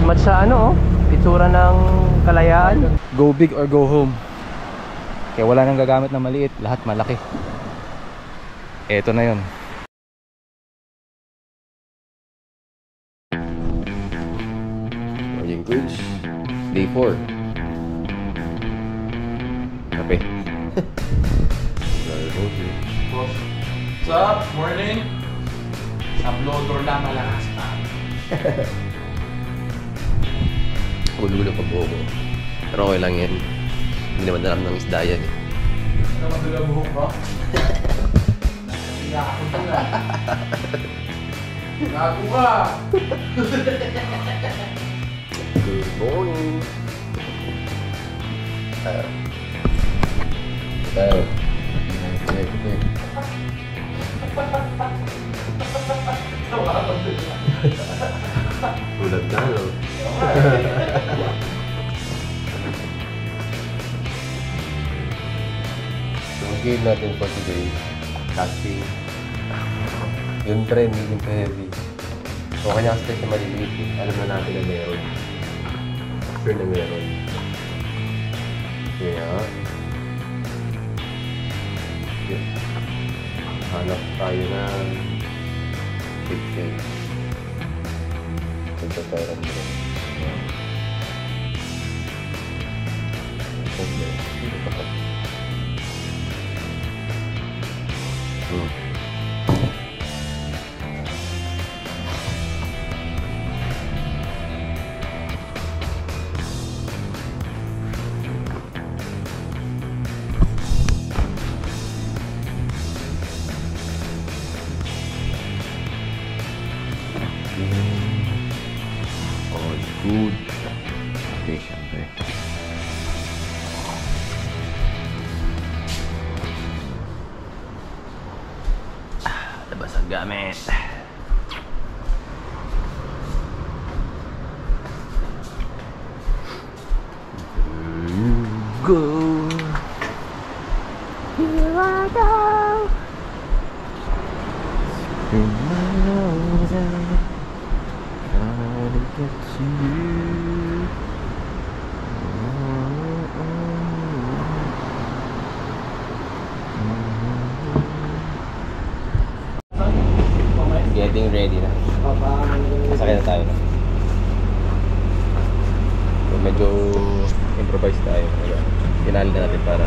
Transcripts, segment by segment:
much sa ano, itsura ng Kalayaan. Go big or go home. Kaya wala nang gagamit na maliit, lahat malaki. Eto na yun. Morning coach, day 4. Kape. What's up? Morning. Uploader lang malakas pa. Gulo pa buho ko. Pero okay lang yan. Hindi naman dalam ng isda yan eh. Ano madala buhok ba? Nakakita ka. Gago ka. Good morning. Ulat na, no? So, ang game natin for today, casting. Yung trend, yung heavy. So, kanya kasi na maliliit. Alam na natin na meron. Sure na meron. Kaya, yun. Hanap tayo ng big fish. Punta tayo ng bro. Dito pa ka. Good. Okay, syempre. Labas ang gamit. Go. Here I go. In my nose and trying to get to you. Getting ready na. Sakay na tayo na. So, medyo improvise tayo. Pinali na natin para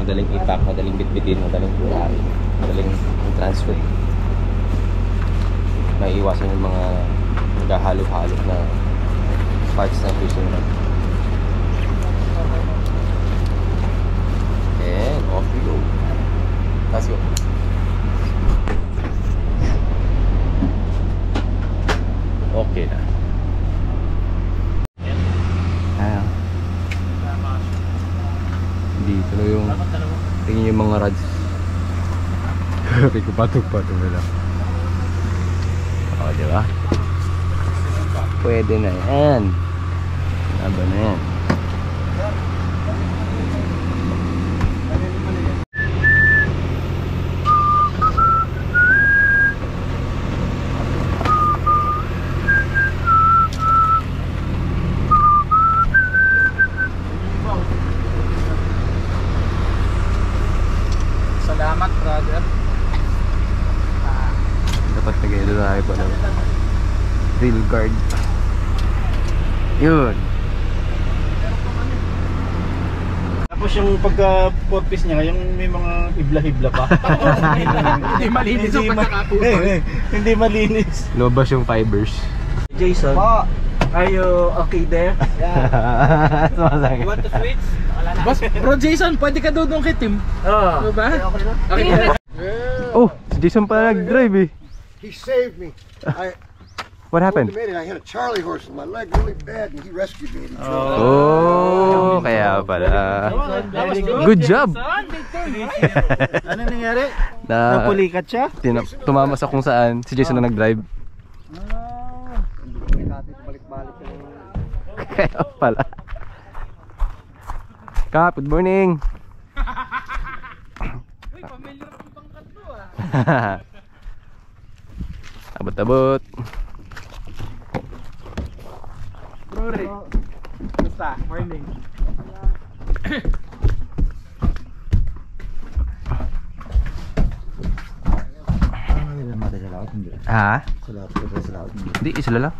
madaling ipack, madaling bitbitin, madaling buhayin, madaling transfer. May iwasan yung mga naghahalo-halo na parts ng fishing rod. And off we go. Let's go. Okay na. Ayan. Dito na yung tingin yung mga rods. Pagpatog-patog na lang. O, diba? Pwede na yan. Laban na yan. Salamat, brother. Dapat nag-edit tayo pa lang. Real guard. Yun. Tapos yung pagka-purpose niya, yung may mga hibla-hibla pa. Hindi malinis yung pagkakaputo. Hindi malinis. Lobas yung fibers. Jason, are you okay there? Sumasakit. You want to switch? Boss, bro Jason, pwede ka doon kay Tim. Oo. Diba? Okay na. Oh, si Jason pala nag-drive eh. He saved me. What happened? I hit a Charlie horse in my leg really bad, and he rescued me. Oh, kaya pala. Good job. Ano nangyari? Na Napulikat siya? tumama sa kung saan si Jason na nag-drive. Kaya pala. Kap, good morning. Uy, familiar ang pangkat mo ah. Abot-abot. Rory. Basta, morning. Ha? Hindi, isa lang.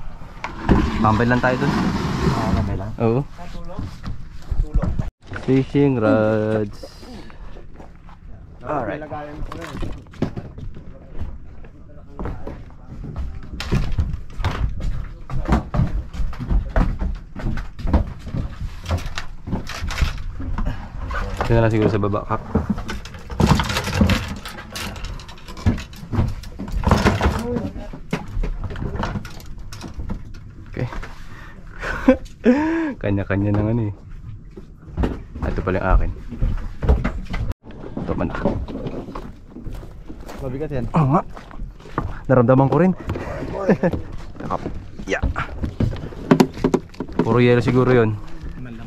Tambay lang tayo dun. Tambay lang? Oo. Fishing rods. Alright. Ito na lang siguro sa baba, Kap. Okay. Kanya-kanya ng ano eh. Ito pala yung akin. Ito man. Mabigat yan. Oo nga. Naramdaman ko rin. Kap. Yeah. Puro yelo siguro yun.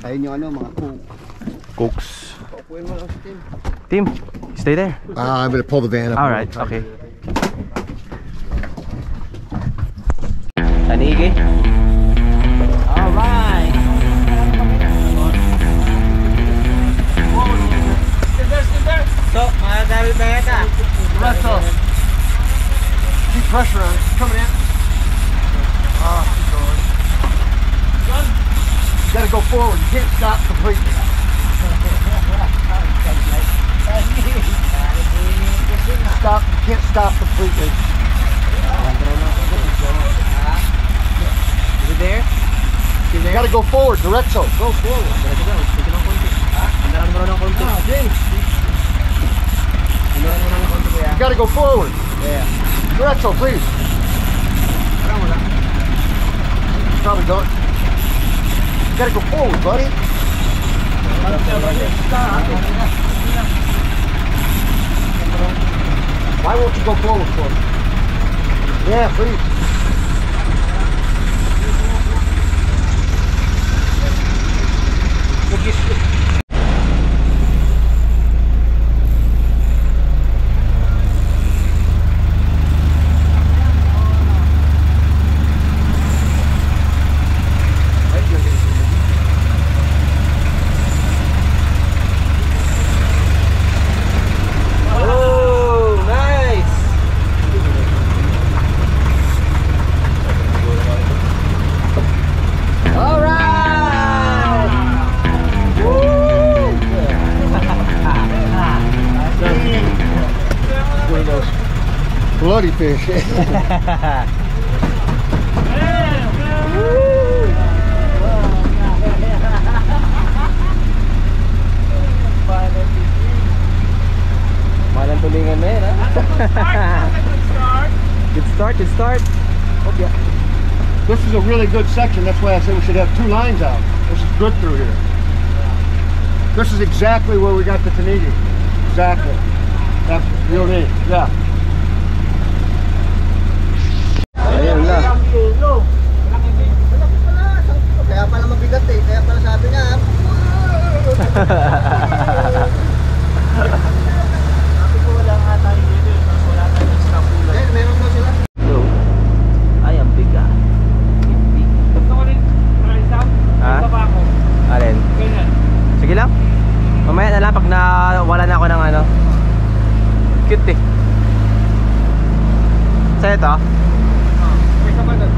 Ayun yung ano, mga Cokes. Paupuin mo lang si Tim. Tim, stay there. I'm gonna pull the van up. Alright, okay. Tanigi. Alright. So, mga gamit na yata. Russell. Keep pressure on. Coming in. Keep going. You gotta go forward. You can't stop completely. Stop. You can't stop completely. Is it there? You gotta go forward. Directo. Go forward. You gotta go forward. Yeah. Directo, please. Probably don't. You gotta go forward, buddy. Why won't you go forward for me? Yeah, please. Oh, nice! Bloody fish. Malang tulingan na yan, ha? Good start, good start. Okay. This is a really good section. That's why I said we should have 2 lines out. This is good through here. This is exactly where we got the Tanigi. Exactly. That's real neat. Yeah. Ayun na. Kaya pala mabigat eh. Kaya pala sabi niya. Meron daw sila. So, ay, ang biga. Hindi. Gusto ko rin isang Ha? pa ako. Alin? Ganyan. Sige lang. Mamaya na lang pag wala na ako ng ano. Cute eh. Sa'yo to? May isa pa doon.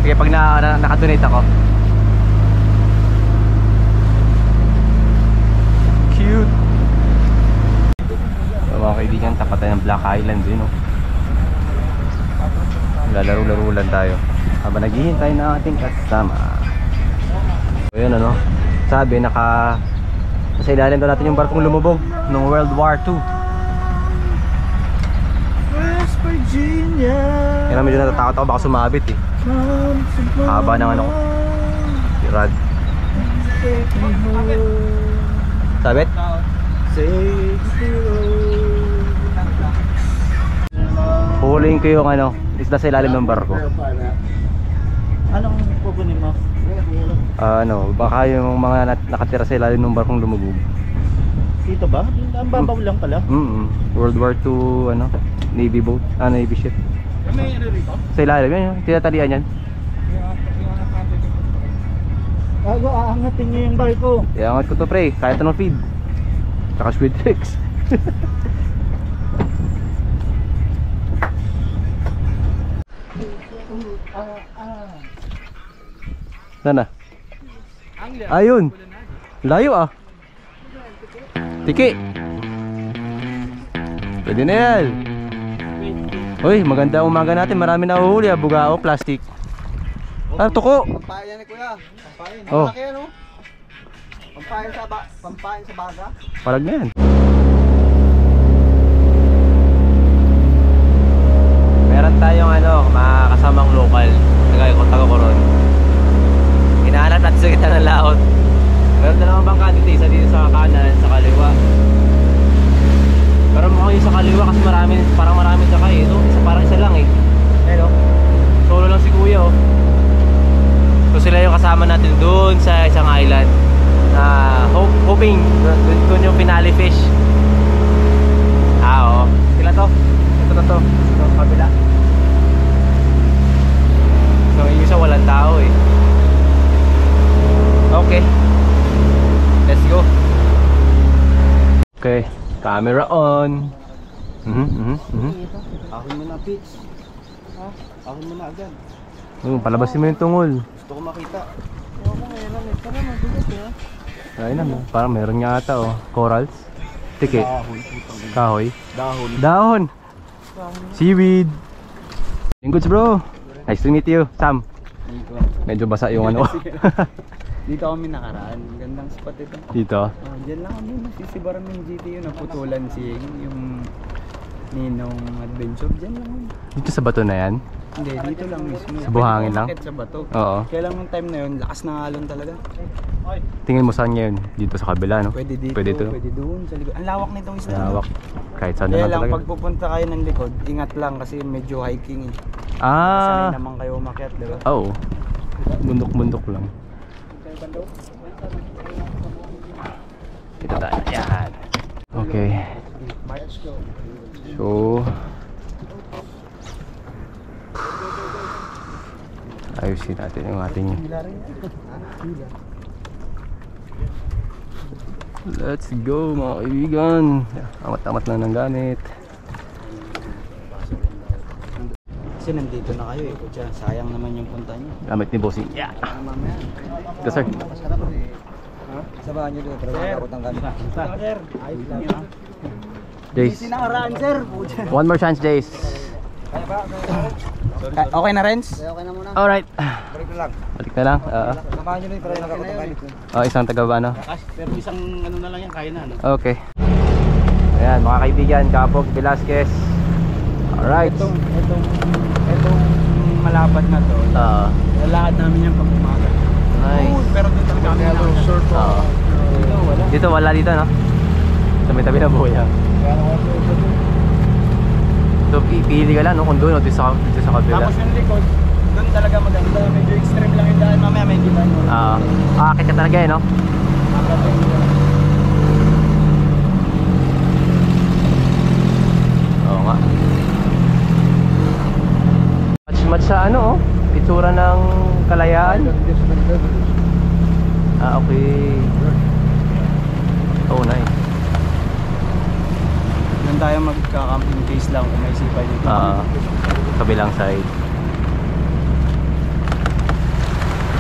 Sige, pag nakadonate ako. Cute. So, mga kaibigan, tapat tayo ng Black Island din, no? Lalaro-laro lang tayo habang naghihintay na ating kasama. So, yun, ano? Sabi, nasa ilalim daw natin yung barkong lumubog noong World War II. West Virginia. Kaya medyo natatakot ako, baka sumabit eh. Haba ng ano ko. Si Rod. Sabit? Huhulihin ko yung ano, isla sa ilalim ng barko. Anong pupunin mo? Ano, baka yung mga nakatira sa ilalim ng barkong lumubog. Dito ba? Ang babaw lang pala. World War II, ano, Navy boat, Navy ship. May ano rito? Sa ilalim, yan yung tinatalian yan. Bago aangatin niyo yung barko. Iangat ko to pre, kahit anong feed. Saka squid tricks. Sana. Ayun. Layo ah. Tiki. Pwede na yan. Uy, maganda umaga natin. Marami na uhuli ah. Bugao, plastic. Ah, tuko. Pampain ni kuya. Pampain. Oh. Malaki ano? Pampain sa baga. Palag na yan. Meron tayong mga kasamang local. Taga-Coron. Hinahanap natin sa gitna ng laot. Meron dalawang bangka dito, isa dito sa kanan, sa kaliwa. Pero mukhang yung sa kaliwa kasi parang marami sakay eh, no? Parang isa lang eh. Ayun, solo lang si kuya oh. So sila yung kasama natin doon sa isang island na hoping doon yung finale fish. Oo. Sila to. Ito na to. Ito, kabila. So yung isa walang tao eh. Okay. Let's go. Okay. Camera on. Akin mo na, Pitch. Ha? Akin mo na agad. Palabasin mo yung tungol. Gusto ko makita. Ayun na, parang meron nga ata oh. Corals. Tiki. Kahoy. Dahon. Dahon. Seaweed. Goods bro. Nice to meet you, Sam. Medyo basa yung ano. Dito kami nakaraan. Gandang spot ito. Dito. Oh, diyan lang kami nasisibaran ng GTU. Naputulan si yung Ninong Adventure. Diyan lang kami. Dito sa bato na yan. Hindi, dito lang mismo. Sa buhangin lang? Pwede sa bato. Oo. Kaya lang nung time na yun, lakas ng alon talaga. Tingin mo saan ngayon? Dito sa kabila, no? Pwede dito, Pwede ito. pwede doon sa likod. Ang lawak nitong isla. Lawak. Kahit saan na Kaya lang lang, talaga. pag pupunta kayo ng likod, ingat lang kasi medyo hiking eh. Ah. Sanay naman kayo umakyat, diba? Oo. Bundok-bundok lang. Dito tayo. Yan. Okay. So ayusin natin yung ating let's go mga kaibigan. Amat-amat lang ng gamit. Kasi nandito na kayo eh, kutya. Sayang naman yung punta nyo. Gamit ni Bossing. Yeah. Ito sir. Sabahan nyo doon, pero makakot ang gamit. Sir, ayos lang yun. Jace. Sinakaraan sir. One more chance, Jace. Okay na, Renz? Okay na muna. Alright. Balik na lang. Balik na lang. Sabahan nyo doon, pero nakakot ang gamit. Isang taga ba, no? Pero isang ano na lang yan, kaya na. No? Okay. Ayan, mga kaibigan, Kapog Velasquez. Alright. Itong malapad na to, lalakad namin yan pag umaga. Nice. Pero doon talaga kami nakakot. Oo. Dito, wala. Dito, wala dito, no? Sa may tabi ng buya. So, pipili ka lang, no? Kung doon o dito sa kabila. Tapos yung likod, doon talaga maganda. Medyo extreme lang yung daan. Mamaya may kita nyo. Aakit ka talaga, eh, no? Oo nga. Match sa ano, oh? Itsura ng Kalayaan. Okay. Oh, nice. Doon tayo magka-camping case lang kung may sipay dito. Kabilang side.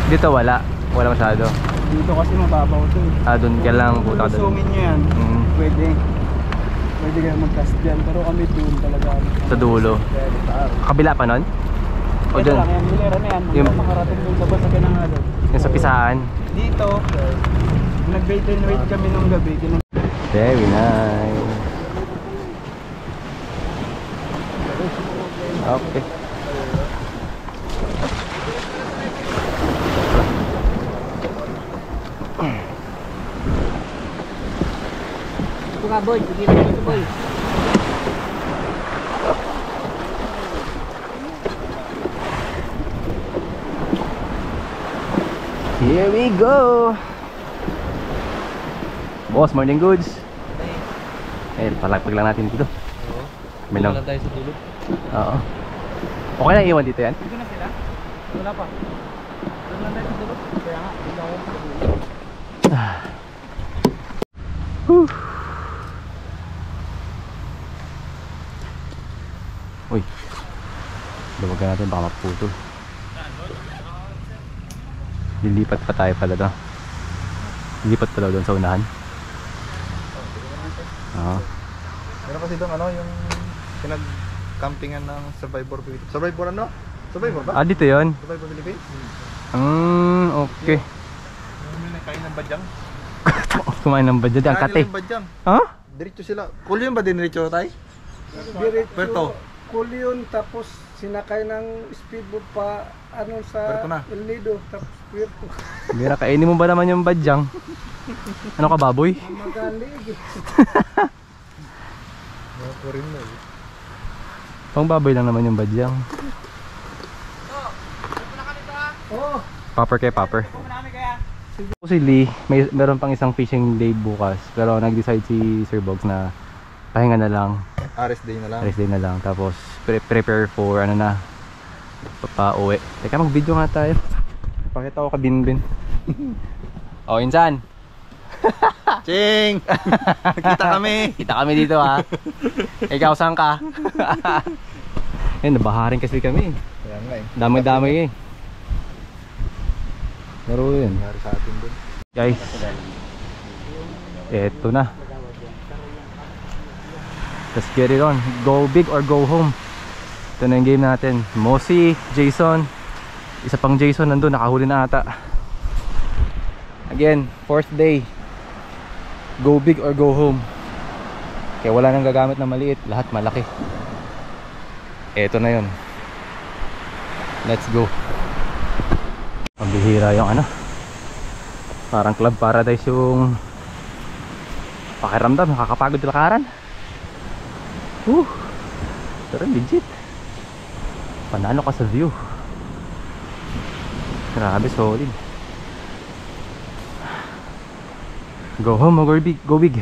Dito wala masyado. Dito kasi mababaw to. Doon ka lang puta doon. Sumin nyo yan. Pwede kayo mag-cast dyan. Pero kami doon talaga. Sa dulo. Kabila pa nun? O Ito dyan? lang, yung hilera na yan. Yung- Makarating doon sa basa ng ano. Yung sa pisahan. Dito, nag-wait and wait kami nung gabi. Very nice. Okay. Buka boy, bigyan mo ito boy. Here we go. Boss, morning goods. Palagpag lang natin dito. Kami lang. tayo sa dulo. Oo. Okay lang iwan dito yan? Dito na sila? Wala pa. Uy, luwagan natin baka maputol. Lilipat pa tayo pala doon. Lilipat pala doon sa unahan. Oo. Meron kasi doon ano, yung pinag-campingan ng Survivor Philippines. Survivor ano? Survivor ba? Ah, dito yun? Survivor Philippines? Okay. Yung nakain ng badyang. Kumain ng badya. Ang kate. Yung badyang. Ha? Diretso sila. Cool yun ba din diretso tayo? Puerto. Cool yun, tapos sinakay ng speedboat pa ano sa Puerto na. El Nido, tapos Puerto. Mira, kainin mo ba naman yung badyang? Ano ka, baboy? Magalig. Ako rin na eh. Pang baboy lang naman yung badyang. Oh, Popper kay popper. Supposedly, meron pang isang fishing day bukas. Pero nag-decide si Sir Bogs na pahinga na lang. Rest day na lang. Rest day na lang. Tapos prepare for ano na, pa-uwi. Teka, mag-video nga tayo. Pakita ko ka Binbin. Oh, insan. Ching! Kita kami! Kita kami dito ha. Ikaw saan ka? Nabaharin kasi kami. Ayan nga eh. Damay-damay eh. Laro yun. Nangyari sa atin dun. Guys, eto na. Let's get it on. Go big or go home. Ito na yung game natin. Mosi, Jason. Isa pang Jason nandun, nakahuli na ata. Again, 4th day. Go big or go home. Kaya wala nang gagamit na maliit, lahat malaki. Eto na yun. Let's go. Pambihira yung ano, parang club paradise yung pakiramdam, nakakapagod lakaran. Pero legit, panalo ka sa view. Grabe, solid. Go home or go big, go big.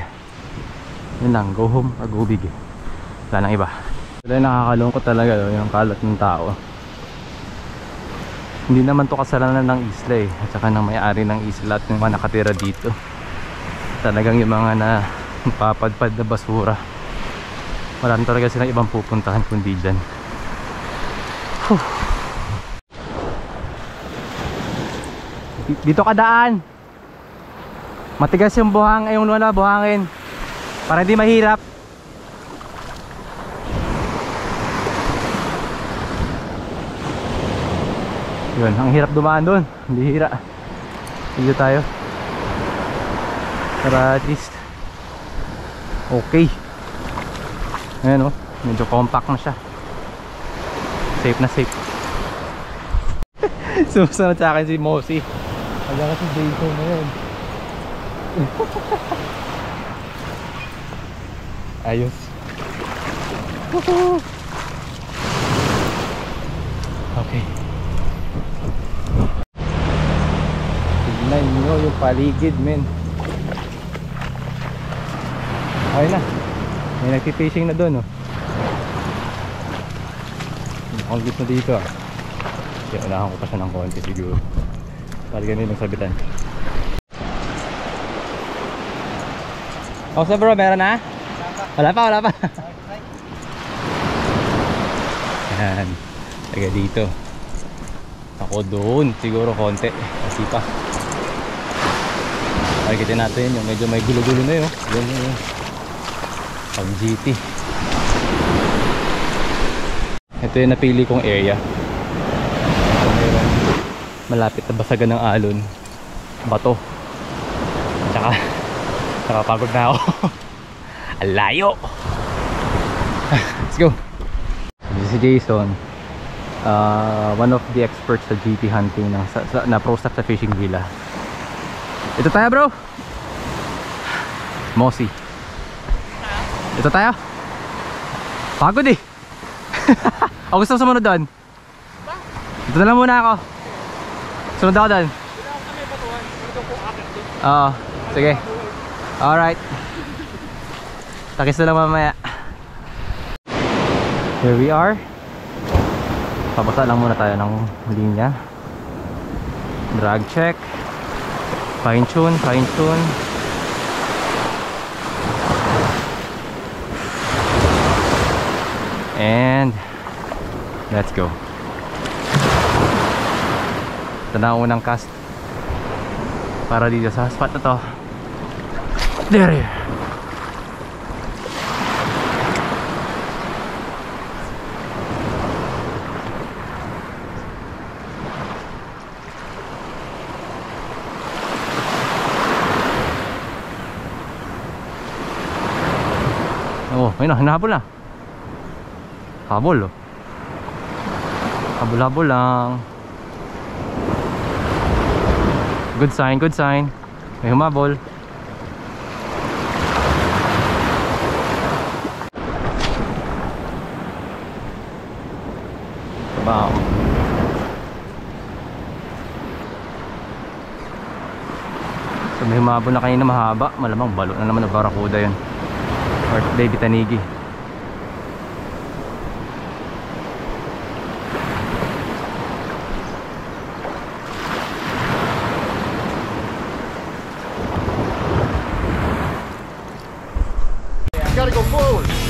Yun lang, go home or go big. Wala nang iba. Wala, nakakalungkot talaga yung kalat ng tao. Hindi naman to kasalanan ng isla eh, at saka ng may-ari ng isla at yung mga nakatira dito. Talagang yung mga napapadpad na basura, wala na talaga silang ibang pupuntahan kundi dyan. Dito ka daan. Matigas yung buhang, yung wala buhangin, para hindi mahirap. Yun, ang hirap dumaan doon. Hindi hira. Dito tayo. Para at least okay. Ayan o, medyo compact na siya. Safe na safe. Susunod sa akin si Mosi. Wala kasi Jason na yun. Ayos. Okay. Tignan nyo yung paligid, men. Okay na. May nagpipishing na doon, oh. Ang git na dito, ah. Kaya unahan ko pa siya ng konti siguro. Para ganun yung sabitan. Oh, so bro, meron na? Wala pa, wala pa. Ayan. Taga dito. Ako doon, siguro konti. Kasi pa. Pagitin natin yung medyo may gulo-gulo na yun. Yun. Pag GT. Ito yung napili kong area. Malapit na basagan ng alon. Bato. Tsaka nakapagod na ako. Alayo. Let's go. This is Jason. One of the experts sa GT hunting na pro staff sa Fishing Villa. Ito tayo, bro. Mosi. Ito tayo. Pagod eh. Ako gusto sumunod doon. Ito na lang muna ako. Sunod ako doon. Oo, sige. Alright. Takis na lang mamaya. Here we are. Pabasa lang muna tayo ng linya. Drag check. Fine tune, fine tune. And let's go. Ito na ang unang cast para dito sa spot na to. There. Oh, ayun na, hinahabol na. Habol oh. Habol-habol lang. Good sign, good sign. May humabol. Wow. So may humabol na kanina mahaba. Malamang balo na naman ng barakuda yun. Or baby tanigi. Gotta go forward.